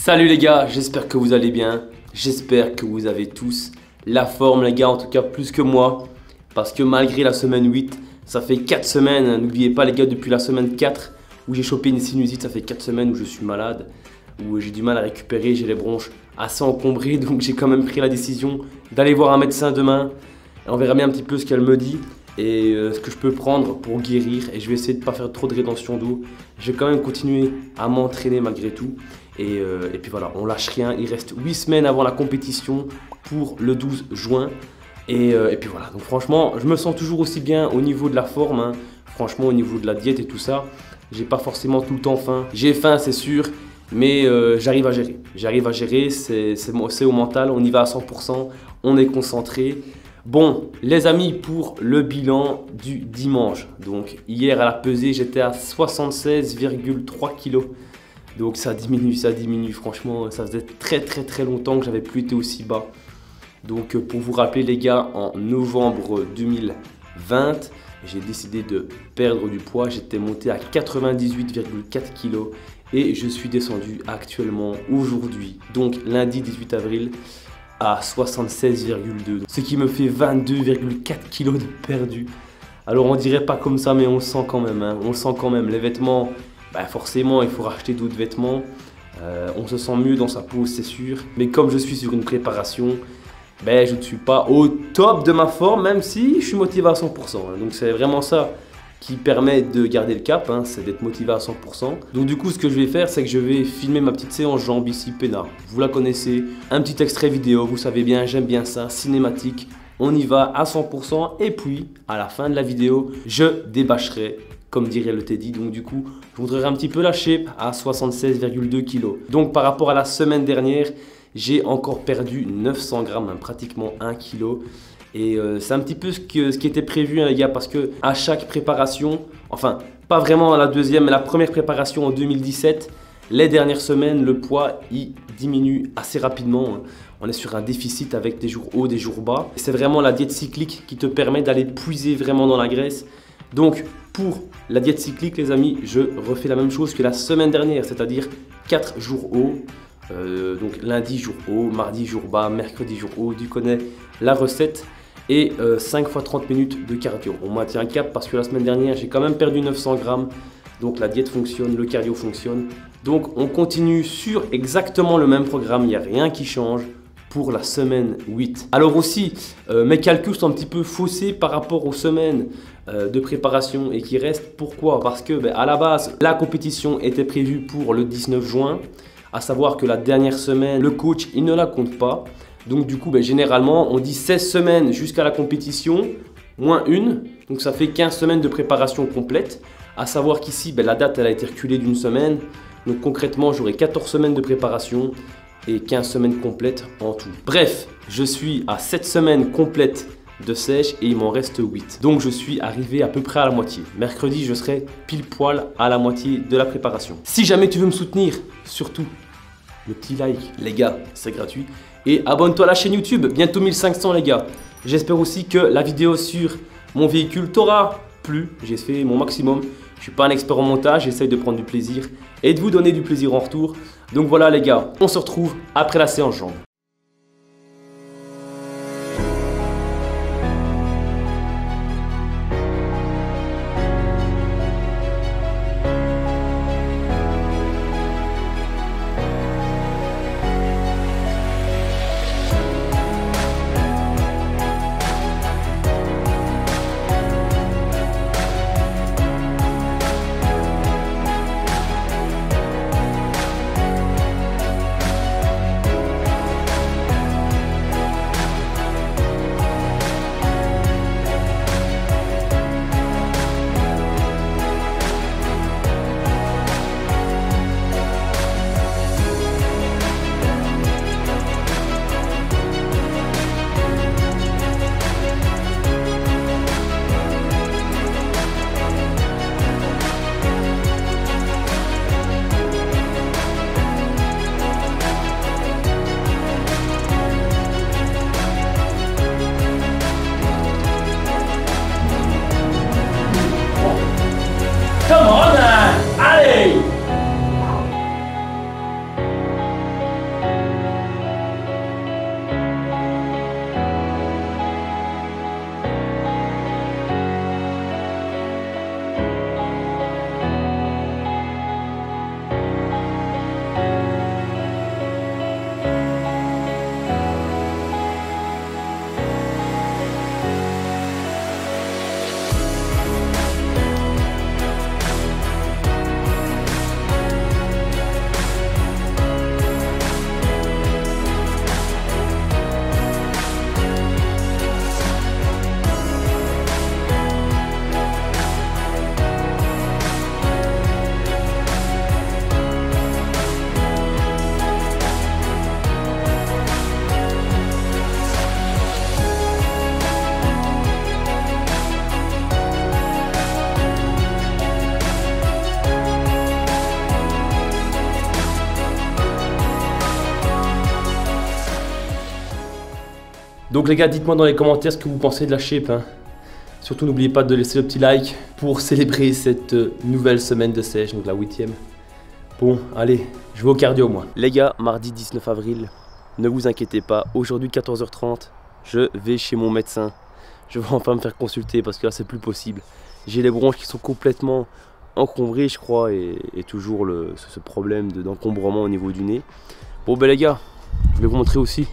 Salut les gars, j'espère que vous allez bien. J'espère que vous avez tous la forme les gars, en tout cas plus que moi. Parce que malgré la semaine 8, ça fait 4 semaines, n'oubliez pas les gars, depuis la semaine 4 où j'ai chopé une sinusite, ça fait 4 semaines où je suis malade, où j'ai du mal à récupérer, j'ai les bronches assez encombrées, donc j'ai quand même pris la décision d'aller voir un médecin demain. Et on verra bien un petit peu ce qu'elle me dit et ce que je peux prendre pour guérir, et je vais essayer de ne pas faire trop de rétention d'eau. Je vais quand même continuer à m'entraîner malgré tout. Et puis voilà, on lâche rien, il reste 8 semaines avant la compétition pour le 12 juin. Et puis voilà, donc franchement, je me sens toujours aussi bien au niveau de la forme, hein. Franchement au niveau de la diète et tout ça, j'ai pas forcément tout le temps faim. J'ai faim c'est sûr, mais j'arrive à gérer. J'arrive à gérer, c'est au mental, on y va à 100%, on est concentré. Bon, les amis, pour le bilan du dimanche. Donc hier à la pesée, j'étais à 76,3 kg. Donc ça diminue, franchement, ça faisait très longtemps que j'avais plus été aussi bas. Donc pour vous rappeler les gars, en novembre 2020, j'ai décidé de perdre du poids. J'étais monté à 98,4 kg et je suis descendu actuellement aujourd'hui, donc lundi 18 avril, à 76,2. Ce qui me fait 22,4 kg de perdu. Alors on dirait pas comme ça, mais on le sent quand même, hein. On le sent quand même. Les vêtements, bah forcément il faut racheter d'autres vêtements. On se sent mieux dans sa peau, c'est sûr. Mais comme je suis sur une préparation, ben, je ne suis pas au top de ma forme, même si je suis motivé à 100%. Hein. Donc c'est vraiment ça qui permet de garder le cap, hein, c'est d'être motivé à 100%. Donc du coup, ce que je vais faire, c'est que je vais filmer ma petite séance jambes ici, peinard. Vous la connaissez, un petit extrait vidéo, vous savez bien, j'aime bien ça, cinématique. On y va à 100% et puis, à la fin de la vidéo, je débâcherai, comme dirait le Teddy. Donc du coup, je voudrais un petit peu la shape à 76,2 kg. Donc par rapport à la semaine dernière, j'ai encore perdu 900 grammes, hein, pratiquement 1 kg. Et c'est un petit peu ce qui était prévu, hein, les gars, parce que à chaque préparation, enfin pas vraiment à la deuxième, mais la première préparation en 2017, les dernières semaines, le poids il diminue assez rapidement. Hein. On est sur un déficit avec des jours hauts, des jours bas. C'est vraiment la diète cyclique qui te permet d'aller puiser vraiment dans la graisse. Donc pour la diète cyclique, les amis, je refais la même chose que la semaine dernière, c'est-à-dire 4 jours hauts. Donc lundi jour haut, mardi jour bas, mercredi jour haut, tu connais la recette. Et 5 fois 30 minutes de cardio. On maintient un cap parce que la semaine dernière, j'ai quand même perdu 900 grammes. Donc la diète fonctionne, le cardio fonctionne. Donc on continue sur exactement le même programme, il n'y a rien qui change pour la semaine 8. Alors aussi, mes calculs sont un petit peu faussés par rapport aux semaines de préparation et qui restent. Pourquoi? Parce que à la base, la compétition était prévue pour le 19 juin. À savoir que la dernière semaine, le coach, il ne la compte pas. Donc du coup, généralement, on dit 16 semaines jusqu'à la compétition, moins une. Donc ça fait 15 semaines de préparation complète. À savoir qu'ici, la date, elle a été reculée d'une semaine. Donc concrètement, j'aurai 14 semaines de préparation et 15 semaines complètes en tout. Bref, je suis à 7 semaines complètes de sèche et il m'en reste 8. Donc je suis arrivé à peu près à la moitié. Mercredi, je serai pile poil à la moitié de la préparation. Si jamais tu veux me soutenir, surtout le petit like, les gars, c'est gratuit. Et abonne-toi à la chaîne YouTube, bientôt 1500 les gars. J'espère aussi que la vidéo sur mon véhicule t'aura plu. J'ai fait mon maximum. Je suis pas un expert en montage, j'essaye de prendre du plaisir et de vous donner du plaisir en retour. Donc voilà les gars, on se retrouve après la séance jambes. Donc les gars, dites-moi dans les commentaires ce que vous pensez de la shape, hein. Surtout n'oubliez pas de laisser le petit like pour célébrer cette nouvelle semaine de sèche, donc la 8e. Bon, allez, je vais au cardio moi. Les gars, mardi 19 avril, ne vous inquiétez pas, aujourd'hui 14h30, je vais chez mon médecin. Je vais enfin me faire consulter parce que là c'est plus possible. J'ai les bronches qui sont complètement encombrées je crois et toujours ce problème d'encombrement au niveau du nez. Bon ben les gars, je vais vous montrer aussi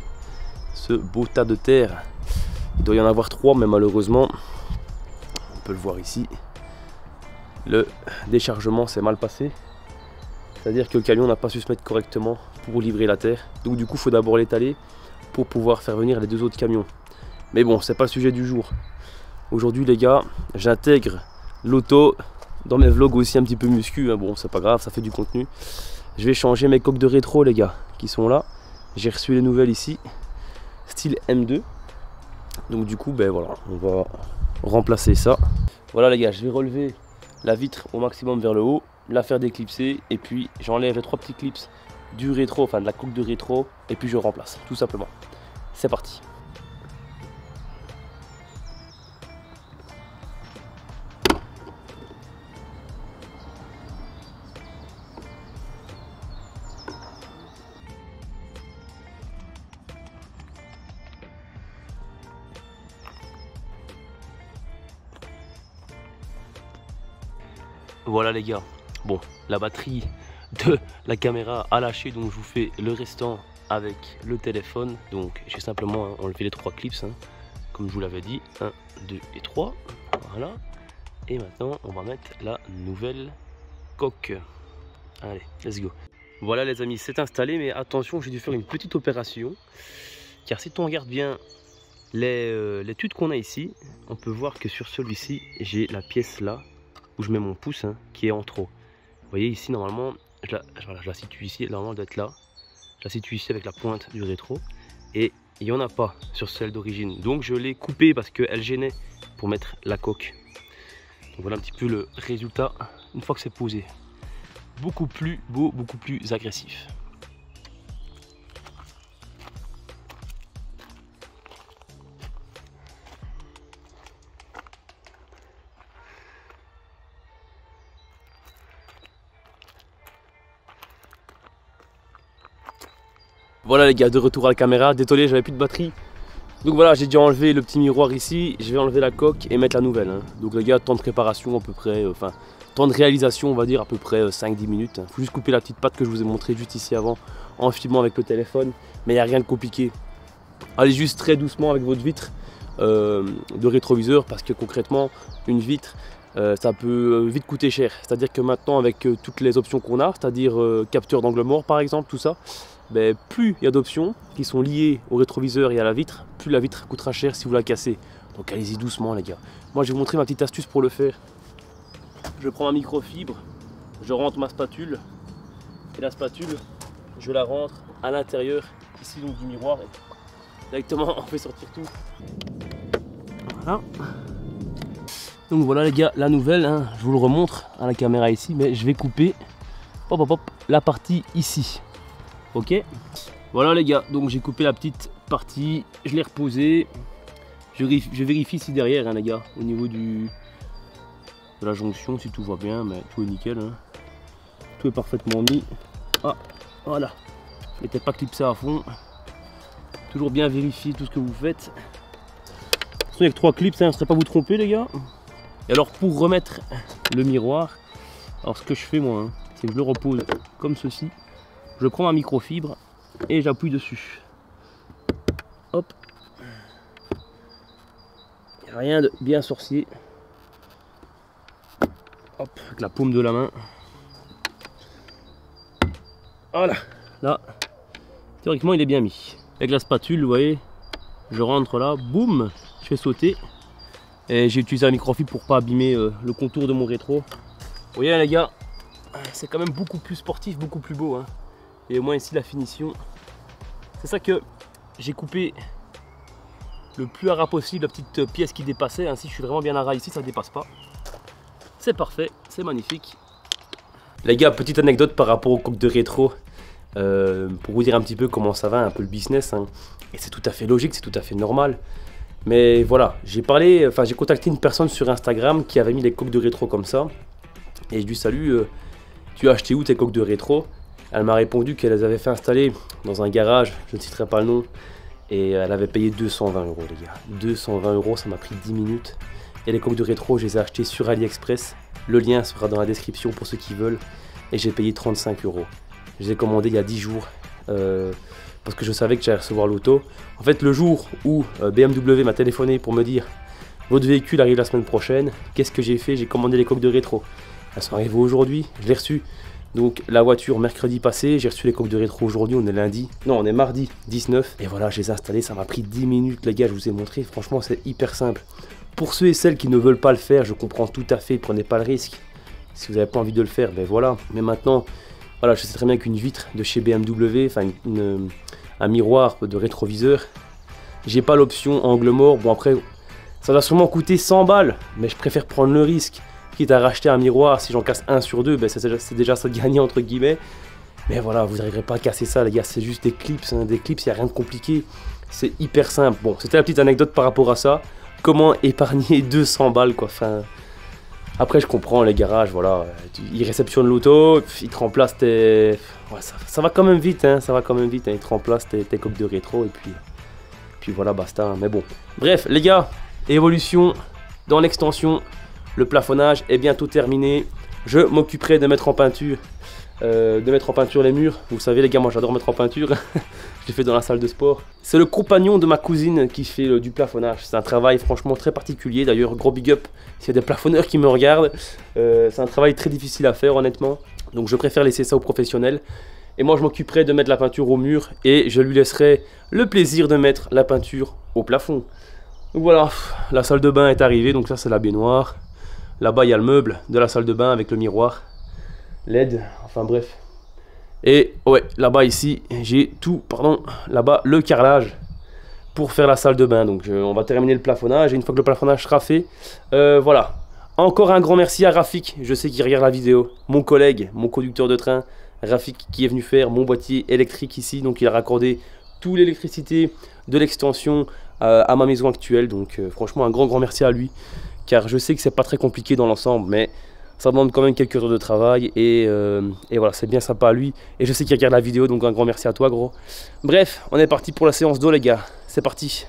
ce beau tas de terre. Il doit y en avoir 3 mais malheureusement, on peut le voir ici, le déchargement s'est mal passé. C'est-à-dire que le camion n'a pas su se mettre correctement pour livrer la terre. Donc du coup il faut d'abord l'étaler pour pouvoir faire venir les 2 autres camions. Mais bon, c'est pas le sujet du jour. Aujourd'hui les gars, j'intègre l'auto dans mes vlogs aussi un petit peu muscu, hein. Bon c'est pas grave, ça fait du contenu. Je vais changer mes coques de rétro les gars, qui sont là. J'ai reçu les nouvelles ici, style M2. Donc du coup, ben voilà, on va remplacer ça. Voilà les gars, je vais relever la vitre au maximum vers le haut, la faire déclipser, et puis j'enlève les 3 petits clips du rétro, enfin de la coque de rétro, et puis je remplace, tout simplement. C'est parti. Voilà les gars, bon, la batterie de la caméra a lâché, donc je vous fais le restant avec le téléphone. Donc j'ai simplement enlevé les 3 clips, hein, comme je vous l'avais dit, 1, 2 et 3, voilà. Et maintenant on va mettre la nouvelle coque. Allez, let's go. Voilà les amis, c'est installé, mais attention, j'ai dû faire une petite opération, car si on regarde bien les tudes qu'on a ici, on peut voir que sur celui-ci, j'ai la pièce là, où je mets mon pouce, hein, qui est en trop. Vous voyez ici, normalement, je la situe ici, normalement elle doit être là. Je la situe ici avec la pointe du rétro. Et il n'y en a pas sur celle d'origine. Donc je l'ai coupée parce qu'elle gênait pour mettre la coque. Donc voilà un petit peu le résultat une fois que c'est posé. Beaucoup plus beau, beaucoup plus agressif. Voilà les gars, de retour à la caméra, désolé j'avais plus de batterie. Donc voilà, j'ai dû enlever le petit miroir ici, je vais enlever la coque et mettre la nouvelle, hein. Donc les gars, temps de préparation à peu près, enfin temps de réalisation on va dire à peu près 5-10 minutes. Faut juste couper la petite patte que je vous ai montré juste ici avant en filmant avec le téléphone, mais il n'y a rien de compliqué. Allez juste très doucement avec votre vitre de rétroviseur parce que concrètement une vitre ça peut vite coûter cher. C'est-à-dire que maintenant avec toutes les options qu'on a, c'est-à-dire capteur d'angle mort par exemple, tout ça, ben, plus il y a d'options qui sont liées au rétroviseur et à la vitre, plus la vitre coûtera cher si vous la cassez. Donc allez-y doucement les gars. Moi je vais vous montrer ma petite astuce pour le faire. Je prends ma microfibre, je rentre ma spatule et la spatule je la rentre à l'intérieur ici donc du miroir et directement on fait sortir tout. Voilà. Donc voilà les gars, la nouvelle, hein, je vous le remontre à la caméra ici, mais je vais couper hop, hop, hop, la partie ici. Ok, voilà les gars, donc j'ai coupé la petite partie, je l'ai reposée. Je vérifie ici derrière, hein, les gars, au niveau de la jonction, si tout va bien, mais tout est nickel, hein. Tout est parfaitement mis. Ah, voilà, mettez pas clipsé à fond. Toujours bien vérifier tout ce que vous faites. Il n'y a que 3 clips, hein, ne serait pas vous tromper les gars. Et alors pour remettre le miroir, alors ce que je fais moi, hein, c'est que je le repose comme ceci. Je prends ma microfibre et j'appuie dessus. Hop. Il n'y a rien de bien sorcier. Hop, avec la paume de la main. Voilà. Là, théoriquement il est bien mis. Avec la spatule, vous voyez, je rentre là, boum, je fais sauter. Et j'ai utilisé la microfibre pour pas abîmer le contour de mon rétro. Vous voyez les gars, c'est quand même beaucoup plus sportif, beaucoup plus beau, hein. Et au moins ici la finition. C'est ça que j'ai coupé le plus à ras possible la petite pièce qui dépassait. Ainsi je suis vraiment bien à ras ici, ça dépasse pas. C'est parfait, c'est magnifique. Les gars, petite anecdote par rapport aux coques de rétro. pour vous dire un petit peu comment ça va, un peu le business, hein. Et c'est tout à fait logique, c'est tout à fait normal. Mais voilà, j'ai contacté une personne sur Instagram qui avait mis les coques de rétro comme ça. Et je lui salue, tu as acheté où tes coques de rétro? Elle m'a répondu qu'elle les avait fait installer dans un garage, je ne citerai pas le nom. Et elle avait payé 220 euros les gars. 220 euros, ça m'a pris 10 minutes. Et les coques de rétro, je les ai achetées sur AliExpress. Le lien sera dans la description pour ceux qui veulent. Et j'ai payé 35 euros. Je les ai commandées il y a 10 jours. Parce que je savais que j'allais recevoir l'auto. En fait, le jour où BMW m'a téléphoné pour me dire votre véhicule arrive la semaine prochaine, qu'est-ce que j'ai fait? J'ai commandé les coques de rétro. Elles sont arrivées aujourd'hui, je l'ai reçu. Donc la voiture mercredi passé, j'ai reçu les coques de rétro aujourd'hui, on est lundi. Non, on est mardi 19. Et voilà, je les ai installées, ça m'a pris 10 minutes les gars, je vous ai montré. Franchement, c'est hyper simple. Pour ceux et celles qui ne veulent pas le faire, je comprends tout à fait, prenez pas le risque. Si vous n'avez pas envie de le faire, ben voilà. Mais maintenant, voilà, je sais très bien qu'une vitre de chez BMW, enfin un miroir de rétroviseur, j'ai pas l'option angle mort. Bon après, ça va sûrement coûter 100 balles, mais je préfère prendre le risque. Quitte à racheter un miroir, si j'en casse un sur deux, ben c'est déjà ça de gagner entre guillemets. Mais voilà, vous n'arriverez pas à casser ça les gars, c'est juste des clips, hein. Des clips, il n'y a rien de compliqué. C'est hyper simple. Bon, c'était la petite anecdote par rapport à ça. Comment épargner 200 balles quoi. Enfin, après je comprends les garages, voilà. Ils réceptionnent l'auto, ils te remplacent tes... Ouais, ça va quand même vite, hein, ça va quand même vite. Hein. Ils te remplacent tes coques de rétro et puis voilà, basta. Hein. Mais bon, bref les gars, évolution dans l'extension. Le plafonnage est bientôt terminé. Je m'occuperai de mettre en peinture les murs. Vous savez les gars, moi j'adore mettre en peinture. Je l'ai fait dans la salle de sport. C'est le compagnon de ma cousine qui fait du plafonnage. C'est un travail franchement très particulier. D'ailleurs, gros big up s'il y a des plafonneurs qui me regardent. C'est un travail très difficile à faire honnêtement. Donc je préfère laisser ça aux professionnels. Et moi je m'occuperai de mettre la peinture au mur. Et je lui laisserai le plaisir de mettre la peinture au plafond. Donc voilà, la salle de bain est arrivée. Donc ça c'est la baignoire. Là-bas, il y a le meuble de la salle de bain avec le miroir, LED, enfin bref. Et ouais, là-bas, ici, j'ai tout, pardon, là-bas, le carrelage pour faire la salle de bain. Donc, on va terminer le plafonnage. Et une fois que le plafonnage sera fait, voilà. Encore un grand merci à Rafik, je sais qu'il regarde la vidéo. Mon collègue, mon conducteur de train, Rafik, qui est venu faire mon boîtier électrique ici. Donc, il a raccordé toute l'électricité de l'extension à ma maison actuelle. Donc, franchement, un grand merci à lui. Car je sais que c'est pas très compliqué dans l'ensemble, mais ça demande quand même quelques heures de travail. Et voilà, c'est bien sympa à lui. Et je sais qu'il regarde la vidéo, donc un grand merci à toi, gros. Bref, on est parti pour la séance d'eau, les gars. C'est parti.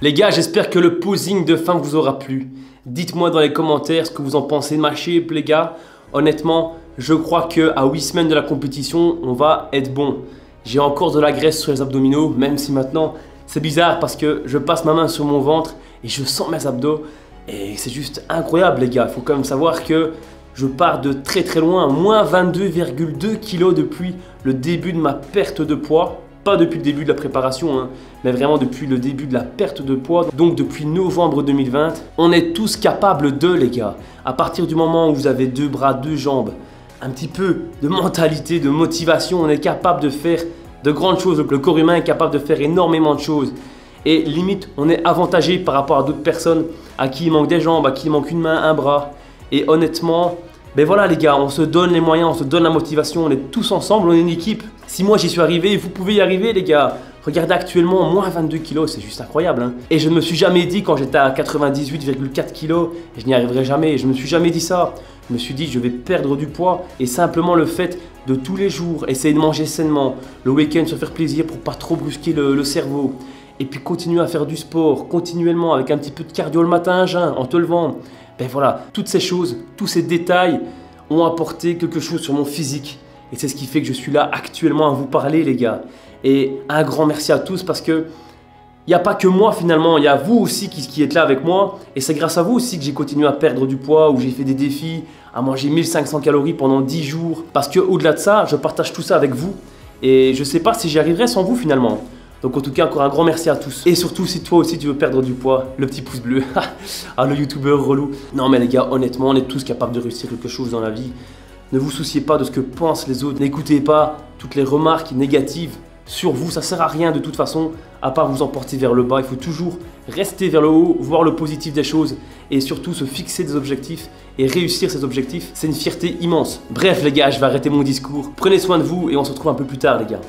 Les gars, j'espère que le posing de fin vous aura plu. Dites-moi dans les commentaires ce que vous en pensez de ma shape, les gars. Honnêtement, je crois qu'à 8 semaines de la compétition, on va être bon. J'ai encore de la graisse sur les abdominaux, même si maintenant, c'est bizarre parce que je passe ma main sur mon ventre et je sens mes abdos. Et c'est juste incroyable, les gars. Il faut quand même savoir que je pars de très très loin, moins 22,2 kg depuis le début de ma perte de poids. Pas depuis le début de la préparation, hein, mais vraiment depuis le début de la perte de poids. Donc depuis novembre 2020, on est tous capables de, les gars. À partir du moment où vous avez 2 bras, 2 jambes, un petit peu de mentalité, de motivation, on est capable de faire de grandes choses. Le corps humain est capable de faire énormément de choses. Et limite, on est avantagé par rapport à d'autres personnes à qui il manque des jambes, à qui il manque une main, un bras. Et honnêtement, ben voilà les gars, on se donne les moyens, on se donne la motivation, on est tous ensemble, on est une équipe. Si moi j'y suis arrivé, vous pouvez y arriver les gars. Regardez actuellement, moins 22 kg, c'est juste incroyable. Hein. Et je ne me suis jamais dit quand j'étais à 98,4 kg, je n'y arriverai jamais. Je ne me suis jamais dit ça. Je me suis dit je vais perdre du poids. Et simplement le fait de tous les jours, essayer de manger sainement, le week-end se faire plaisir pour pas trop brusquer le cerveau. Et puis continuer à faire du sport continuellement avec un petit peu de cardio le matin à jeun, en te levant. Ben voilà, toutes ces choses, tous ces détails ont apporté quelque chose sur mon physique. Et c'est ce qui fait que je suis là actuellement à vous parler les gars. Et un grand merci à tous parce que il n'y a pas que moi finalement, il y a vous aussi qui êtes là avec moi. Et c'est grâce à vous aussi que j'ai continué à perdre du poids, où j'ai fait des défis, à manger 1500 calories pendant 10 jours. Parce qu'au-delà de ça, je partage tout ça avec vous. Et je ne sais pas si j'y arriverai sans vous finalement. Donc en tout cas, encore un grand merci à tous. Et surtout, si toi aussi tu veux perdre du poids, le petit pouce bleu. Ah, le youtubeur relou. Non mais les gars, honnêtement, on est tous capables de réussir quelque chose dans la vie. Ne vous souciez pas de ce que pensent les autres. N'écoutez pas toutes les remarques négatives sur vous. Ça sert à rien de toute façon, à part vous emporter vers le bas. Il faut toujours rester vers le haut, voir le positif des choses. Et surtout se fixer des objectifs et réussir ces objectifs. C'est une fierté immense. Bref les gars, je vais arrêter mon discours. Prenez soin de vous et on se retrouve un peu plus tard les gars.